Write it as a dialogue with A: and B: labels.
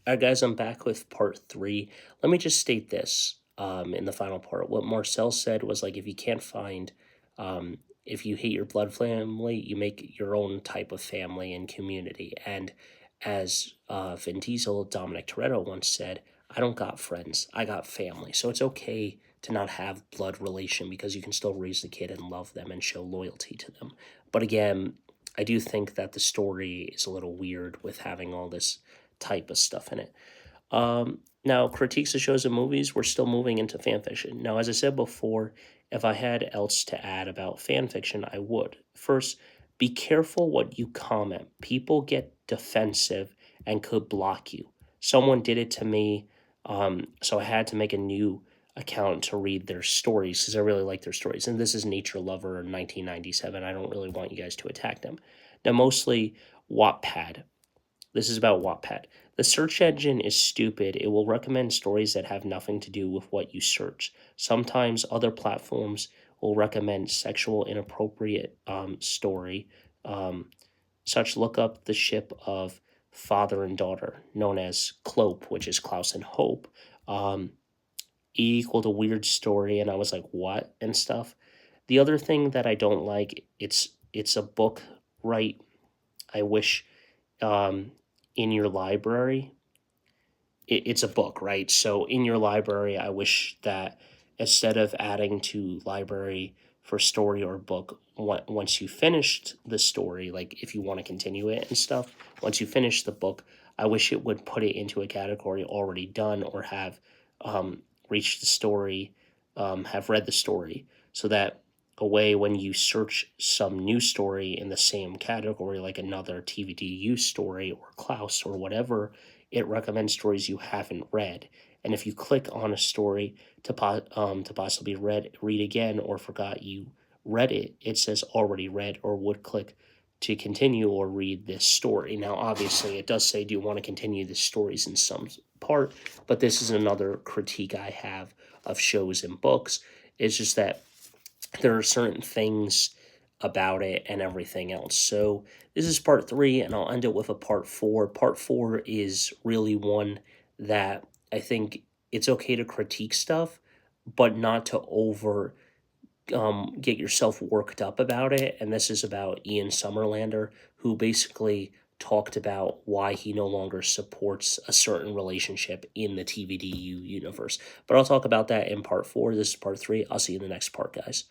A: All right, guys, I'm back with part three. Let me just state this in the final part. What Marcel said was like, if you can't find, if you hate your blood family, you make your own type of family and community. And as Vin Diesel, Dominic Toretto once said, I don't got friends, I got family. So it's okay to not have blood relation because you can still raise the kid and love them and show loyalty to them. But again, I do think that the story is a little weird with having all this type of stuff in it. Now, critiques of shows and movies, we're still moving into fan fiction. Now, as I said before, if I had else to add about fan fiction, I would. First, be careful what you comment. People get defensive and could block you. Someone did it to me, so I had to make a new account to read their stories because I really like their stories. And this is Nature Lover in 1997. I don't really want you guys to attack them. Now, mostly Wattpad. This is about Wattpad. The search engine is stupid. It will recommend stories that have nothing to do with what you search. Sometimes other platforms will recommend sexual inappropriate story. Such look up the ship of father and daughter, known as Clope, which is Klaus and Hope. E equaled a weird story, and I was like, what and stuff. The other thing that I don't like, it's a book, right? I wish um, in your library. It's a book, right? So in your library, I wish that instead of adding to library for story or book, once you finished the story, like if you want to continue it and stuff, once you finish the book, I wish it would put it into a category already done or have reached the story, have read the story, so that a way when you search some new story in the same category, like another TVDU story or Klaus or whatever, it recommends stories you haven't read. And if you click on a story to possibly read again or forgot you read it, it says already read or would click to continue or read this story. Now, obviously, it does say, do you want to continue the stories in some part? But this is another critique I have of shows and books. It's just that there are certain things about it and everything else. So this is part three, and I'll end it with a part four. Part four is really one that I think it's okay to critique stuff, but not to over get yourself worked up about it. And this is about Ian Summerlander, who basically talked about why he no longer supports a certain relationship in the TVDU universe. But I'll talk about that in part four. This is part three. I'll see you in the next part, guys.